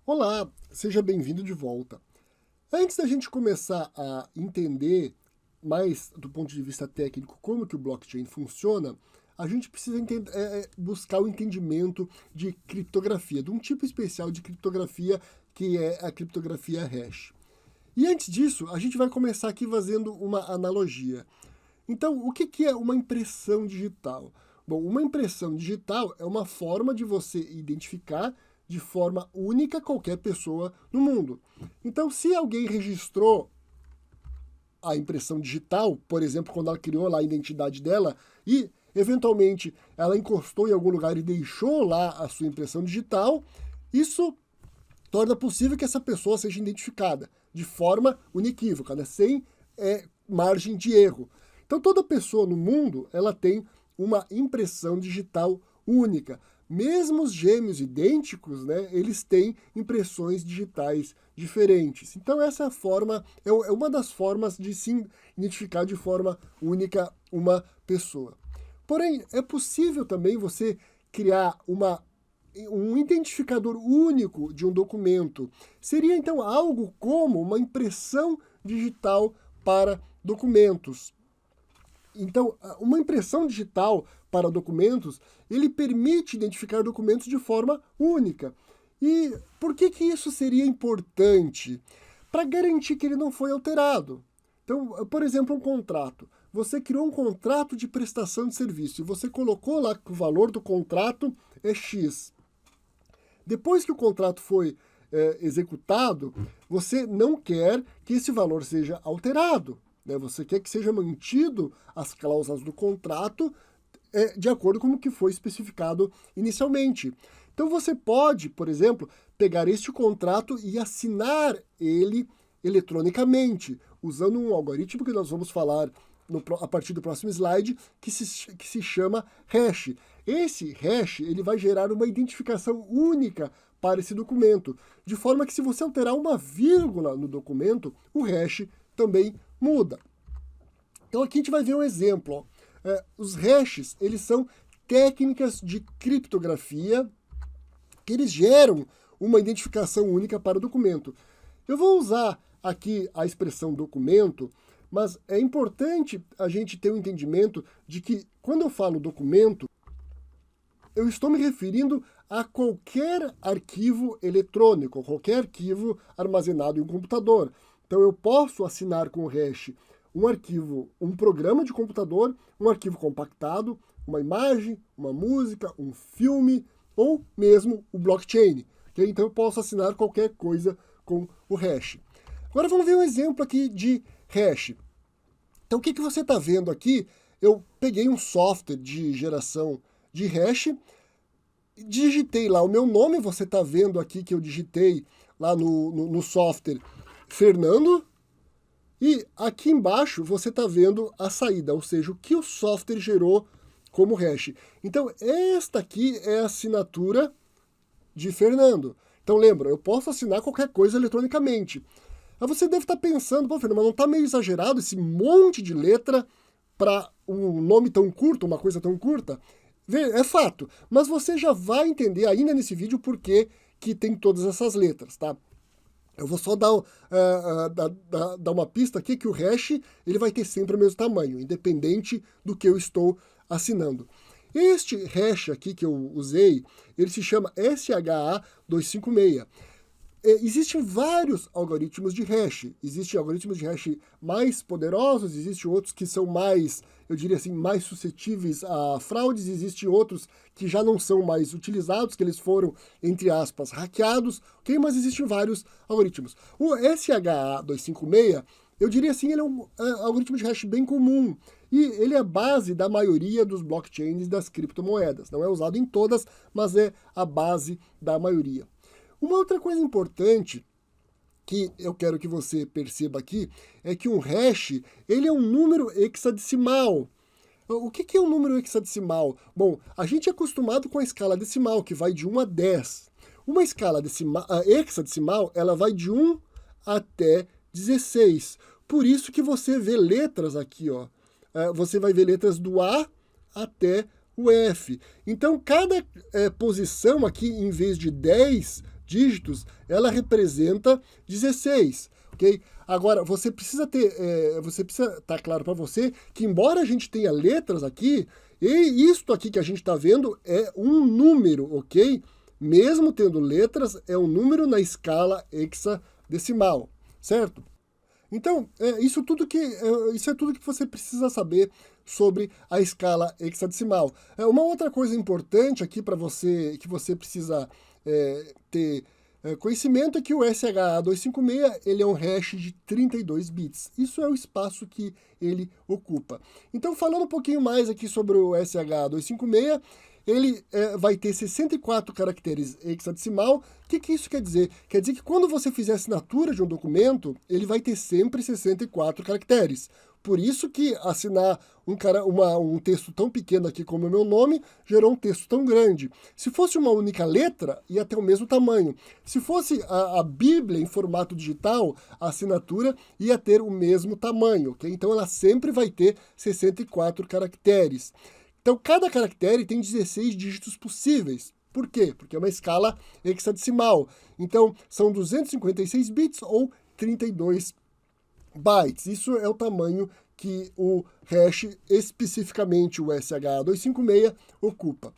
Olá, seja bem-vindo de volta. Antes da gente começar a entender mais do ponto de vista técnico como que o blockchain funciona, a gente precisa buscar o entendimento de criptografia, de um tipo especial de criptografia que é a criptografia hash. E antes disso, a gente vai começar aqui fazendo uma analogia. Então, o que é uma impressão digital? Bom, uma impressão digital é uma forma de você identificar de forma única qualquer pessoa no mundo. Então, se alguém registrou a impressão digital, por exemplo, quando ela criou lá a identidade dela e eventualmente ela encostou em algum lugar e deixou lá a sua impressão digital, isso torna possível que essa pessoa seja identificada de forma inequívoca, né? Sem margem de erro. Então toda pessoa no mundo ela tem uma impressão digital única. Mesmo os gêmeos idênticos, né, eles têm impressões digitais diferentes. Então essa forma é uma das formas de se identificar de forma única uma pessoa. Porém, é possível também você criar um identificador único de um documento. Seria então algo como uma impressão digital para documentos. Então, uma impressão digital para documentos, ele permite identificar documentos de forma única. E por que isso seria importante? Para garantir que ele não foi alterado. Então, por exemplo, um contrato. Você criou um contrato de prestação de serviço e você colocou lá que o valor do contrato é X. Depois que o contrato foi executado, você não quer que esse valor seja alterado. Né? Você quer que seja mantido as cláusulas do contrato de acordo com o que foi especificado inicialmente. Então você pode, por exemplo, pegar este contrato e assinar ele eletronicamente, usando um algoritmo que nós vamos falar a partir do próximo slide, que se chama hash. Esse hash ele vai gerar uma identificação única para esse documento, de forma que se você alterar uma vírgula no documento, o hash também muda. Então aqui a gente vai ver um exemplo. Ó. Os hashes, eles são técnicas de criptografia que eles geram uma identificação única para o documento. Eu vou usar aqui a expressão documento, mas é importante a gente ter um entendimento de que quando eu falo documento, eu estou me referindo a qualquer arquivo eletrônico, qualquer arquivo armazenado em um computador. Então eu posso assinar com o hash um arquivo, um programa de computador, um arquivo compactado, uma imagem, uma música, um filme ou mesmo o blockchain. Okay? Então eu posso assinar qualquer coisa com o hash. Agora vamos ver um exemplo aqui de hash. Então o que você está vendo aqui? Eu peguei um software de geração de hash, digitei lá o meu nome, você está vendo aqui que eu digitei lá no software Fernando, e aqui embaixo você está vendo a saída, ou seja, o que o software gerou como hash. Então, esta aqui é a assinatura de Fernando. Então, lembra, eu posso assinar qualquer coisa eletronicamente. Aí você deve estar pensando, pô, Fernando, mas não está meio exagerado esse monte de letra para um nome tão curto, uma coisa tão curta? É fato, mas você já vai entender ainda nesse vídeo por que tem todas essas letras, tá? Eu vou só dar uma pista aqui que o hash ele vai ter sempre o mesmo tamanho, independente do que eu estou assinando. Este hash aqui que eu usei, ele se chama SHA-256. Existem vários algoritmos de hash. Existem algoritmos de hash mais poderosos, existem outros que são mais, eu diria assim, mais suscetíveis a fraudes, existem outros que já não são mais utilizados, que eles foram, entre aspas, hackeados, ok? Mas existem vários algoritmos. O SHA-256, eu diria assim, ele é um algoritmo de hash bem comum. E ele é a base da maioria dos blockchains das criptomoedas. Não é usado em todas, mas é a base da maioria. Uma outra coisa importante que eu quero que você perceba aqui é que um hash ele é um número hexadecimal. O que é um número hexadecimal? Bom, a gente é acostumado com a escala decimal, que vai de 1 a 10. Uma escala hexadecimal ela vai de 1 até 16. Por isso que você vê letras aqui, ó. Você vai ver letras do A até o F. Então, cada posição aqui, em vez de 10, dígitos, ela representa 16, ok? Agora, você precisa estar claro para você que, embora a gente tenha letras aqui, e isto aqui que a gente está vendo é um número, ok? Mesmo tendo letras, é um número na escala hexadecimal, certo? Então, isso é tudo que você precisa saber sobre a escala hexadecimal. Uma outra coisa importante aqui para você, que você precisa ter conhecimento, é que o SHA-256 ele é um hash de 32 bits. Isso é o espaço que ele ocupa. Então, falando um pouquinho mais aqui sobre o SHA-256, ele vai ter 64 caracteres hexadecimal. O que isso quer dizer? Quer dizer que quando você fizer a assinatura de um documento, ele vai ter sempre 64 caracteres. Por isso que assinar um texto tão pequeno aqui como o meu nome gerou um texto tão grande. Se fosse uma única letra, ia ter o mesmo tamanho. Se fosse a Bíblia em formato digital, a assinatura ia ter o mesmo tamanho, ok? Então ela sempre vai ter 64 caracteres. Então, cada caractere tem 16 dígitos possíveis. Por quê? Porque é uma escala hexadecimal. Então, são 256 bits ou 32 bytes. Isso é o tamanho que o hash, especificamente o SHA-256, ocupa.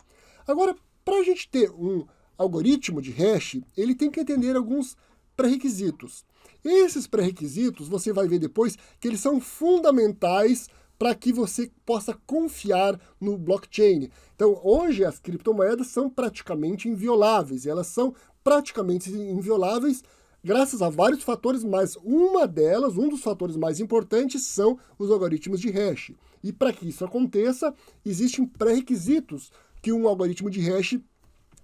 Agora, para a gente ter um algoritmo de hash, ele tem que atender alguns pré-requisitos. Esses pré-requisitos, você vai ver depois, que eles são fundamentais para que você possa confiar no blockchain. Então, hoje as criptomoedas são praticamente invioláveis. Elas são praticamente invioláveis graças a vários fatores, mas um dos fatores mais importantes são os algoritmos de hash. E para que isso aconteça, existem pré-requisitos que um algoritmo de hash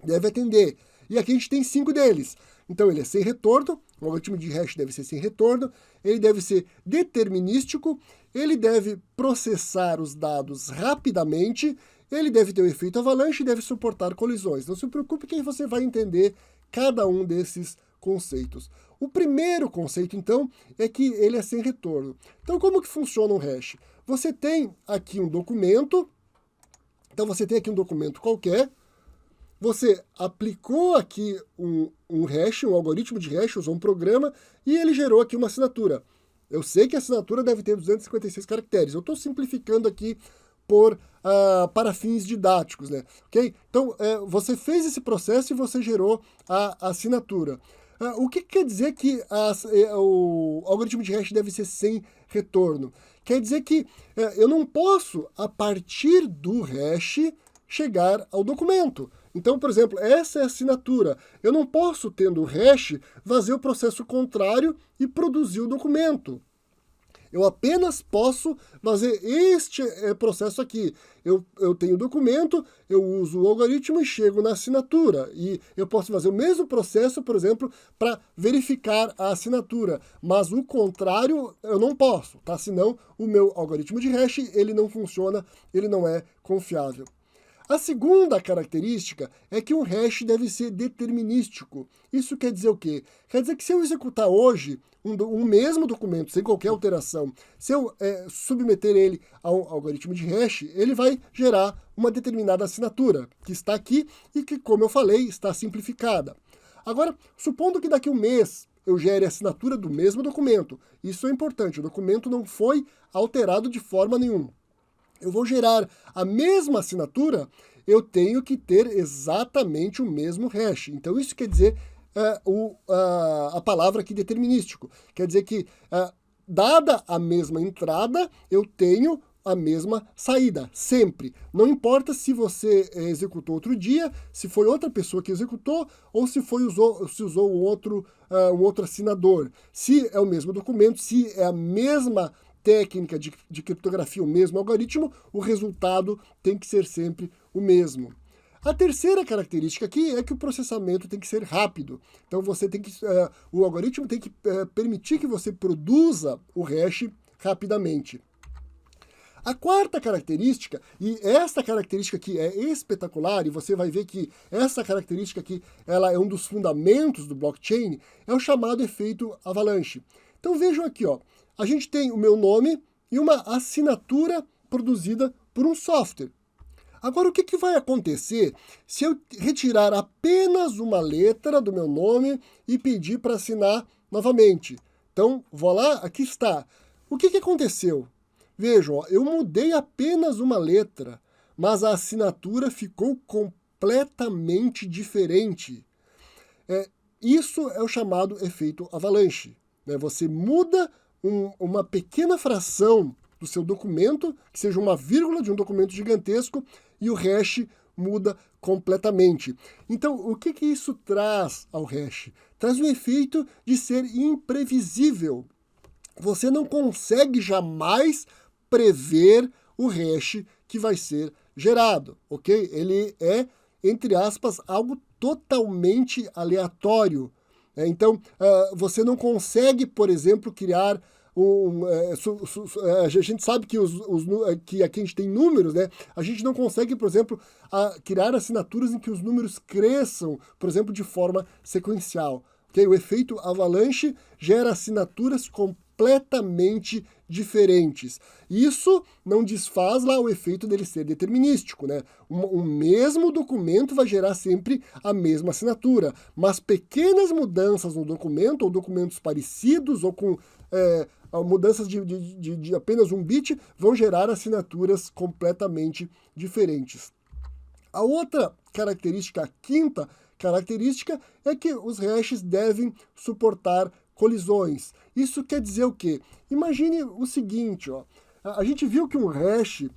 deve atender. E aqui a gente tem 5 deles. Então ele é sem retorno, o algoritmo de hash deve ser sem retorno, ele deve ser determinístico, ele deve processar os dados rapidamente, ele deve ter um efeito avalanche e deve suportar colisões. Não se preocupe que aí você vai entender cada um desses conceitos. O primeiro conceito, então, é que ele é sem retorno. Então, como que funciona um hash? Você tem aqui um documento, qualquer, você aplicou aqui um hash, um algoritmo de hash, usou um programa, e ele gerou aqui uma assinatura. Eu sei que a assinatura deve ter 256 caracteres. Eu estou simplificando aqui para fins didáticos, né? Okay? Então, você fez esse processo e você gerou a assinatura. O que quer dizer que o algoritmo de hash deve ser sem retorno? Quer dizer que eu não posso, a partir do hash, chegar ao documento. Então, por exemplo, essa é a assinatura. Eu não posso, tendo o hash, fazer o processo contrário e produzir o documento. Eu apenas posso fazer este processo aqui. Eu tenho o documento, eu uso o algoritmo e chego na assinatura. E eu posso fazer o mesmo processo, por exemplo, para verificar a assinatura. Mas o contrário eu não posso, tá? Senão o meu algoritmo de hash ele não funciona, ele não é confiável. A segunda característica é que um hash deve ser determinístico. Isso quer dizer o quê? Quer dizer que se eu executar hoje um mesmo documento sem qualquer alteração, se eu submeter ele a um algoritmo de hash, ele vai gerar uma determinada assinatura, que está aqui e que, como eu falei, está simplificada. Agora, supondo que daqui a um mês eu gere a assinatura do mesmo documento, isso é importante, o documento não foi alterado de forma nenhuma. Eu vou gerar a mesma assinatura, eu tenho que ter exatamente o mesmo hash. Então, isso quer dizer a palavra aqui determinístico. Quer dizer que, dada a mesma entrada, eu tenho a mesma saída, sempre. Não importa se você executou outro dia, se foi outra pessoa que executou, ou se usou um outro assinador. Se é o mesmo documento, se é a mesma técnica de criptografia, o mesmo algoritmo, o resultado tem que ser sempre o mesmo. A terceira característica aqui é que o processamento tem que ser rápido. Então o algoritmo tem que permitir que você produza o hash rapidamente. A quarta característica, e esta característica aqui é espetacular, e você vai ver que essa característica aqui ela é um dos fundamentos do blockchain, é o chamado efeito avalanche. Então vejam aqui, ó, a gente tem o meu nome e uma assinatura produzida por um software. Agora, o que vai acontecer se eu retirar apenas uma letra do meu nome e pedir para assinar novamente? Então, vou lá, aqui está. O que aconteceu? Vejam, ó, eu mudei apenas uma letra, mas a assinatura ficou completamente diferente. Isso é o chamado efeito avalanche. Né? Você muda uma pequena fração do seu documento, que seja uma vírgula de um documento gigantesco, e o hash muda completamente. Então, o que isso traz ao hash? Traz o efeito de ser imprevisível. Você não consegue jamais prever o hash que vai ser gerado, ok? Ele é, entre aspas, algo totalmente aleatório. Então, você não consegue, por exemplo, criar a gente sabe que, que aqui a gente tem números, né? A gente não consegue, por exemplo, criar assinaturas em que os números cresçam, por exemplo, de forma sequencial. Okay? O efeito avalanche gera assinaturas completamente diferentes. Isso não desfaz lá o efeito dele ser determinístico, né? O mesmo documento vai gerar sempre a mesma assinatura, mas pequenas mudanças no documento, ou documentos parecidos, ou com mudanças de apenas um bit, vão gerar assinaturas completamente diferentes. A outra característica, a quinta característica, é que os hashes devem suportar colisões. Isso quer dizer o quê? Imagine o seguinte, ó. A gente viu que um hash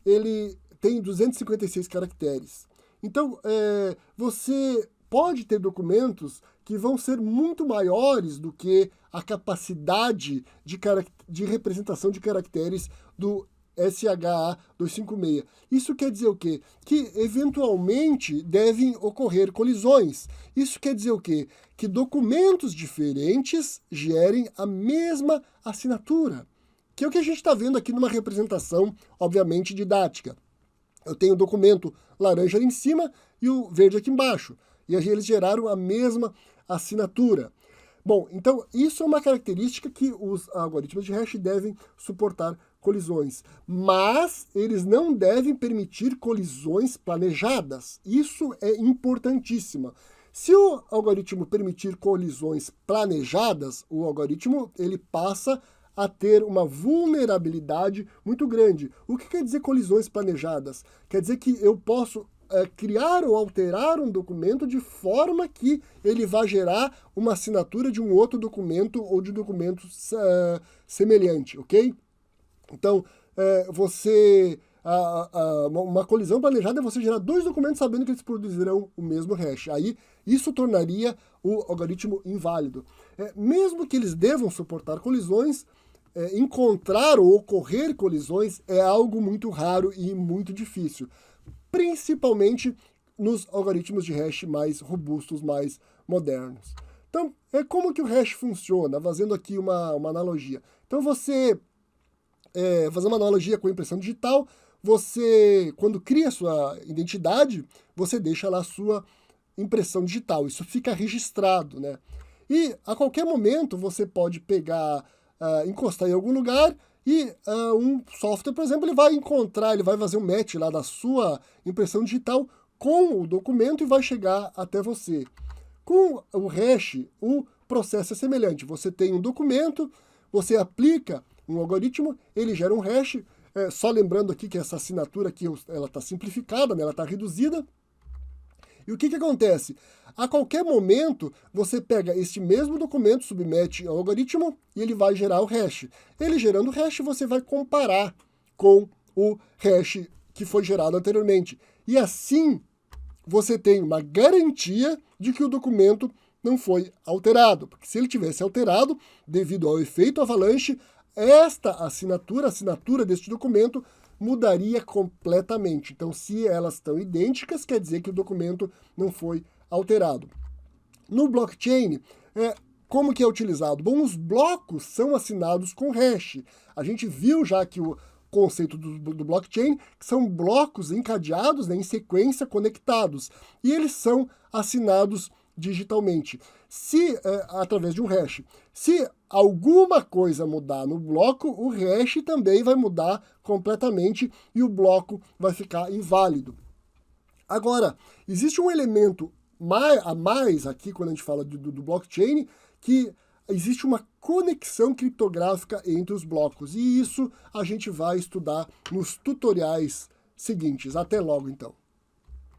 ele tem 256 caracteres. Então, você pode ter documentos que vão ser muito maiores do que a capacidade de representação de caracteres do SHA-256. Isso quer dizer o quê? Que, eventualmente, devem ocorrer colisões. Isso quer dizer o quê? Que documentos diferentes gerem a mesma assinatura. Que é o que a gente está vendo aqui numa representação, obviamente, didática. Eu tenho o documento laranja ali em cima e o verde aqui embaixo. E eles geraram a mesma assinatura. Bom, então isso é uma característica que os algoritmos de hash devem suportar colisões, mas eles não devem permitir colisões planejadas. Isso é importantíssimo. Se o algoritmo permitir colisões planejadas, o algoritmo ele passa a ter uma vulnerabilidade muito grande. O que quer dizer colisões planejadas? Quer dizer que eu posso criar ou alterar um documento de forma que ele vai gerar uma assinatura de um outro documento ou de um documento semelhante, ok? Então, uma colisão planejada é você gerar dois documentos sabendo que eles produzirão o mesmo hash. Aí, isso tornaria o algoritmo inválido. Mesmo que eles devam suportar colisões, encontrar ou ocorrer colisões é algo muito raro e muito difícil, principalmente nos algoritmos de hash mais robustos, mais modernos. Então, como que o hash funciona? Fazendo aqui uma analogia. Então, fazer uma analogia com a impressão digital, você, quando cria a sua identidade, você deixa lá a sua impressão digital. Isso fica registrado, né? E, a qualquer momento, você pode pegar, encostar em algum lugar e um software, por exemplo, ele vai fazer um match lá da sua impressão digital com o documento e vai chegar até você. Com o hash, o processo é semelhante. Você tem um documento, você aplica um algoritmo, ele gera um hash. Só lembrando aqui que essa assinatura aqui ela está simplificada, né? Ela está reduzida. E o que acontece? A qualquer momento, você pega este mesmo documento, submete ao algoritmo e ele vai gerar o hash. Ele gerando o hash, você vai comparar com o hash que foi gerado anteriormente. E assim, você tem uma garantia de que o documento não foi alterado. Porque se ele tivesse alterado, devido ao efeito avalanche, esta assinatura, a assinatura deste documento, mudaria completamente. Então, se elas estão idênticas, quer dizer que o documento não foi alterado. No blockchain, como que é utilizado? Bom, os blocos são assinados com hash. A gente viu já que o conceito do blockchain que são blocos encadeados, né, em sequência, conectados. E eles são assinados digitalmente. Se através de um hash. Se alguma coisa mudar no bloco, o hash também vai mudar completamente e o bloco vai ficar inválido. Agora, existe um elemento a mais aqui, quando a gente fala do blockchain, que existe uma conexão criptográfica entre os blocos. E isso a gente vai estudar nos tutoriais seguintes. Até logo, então.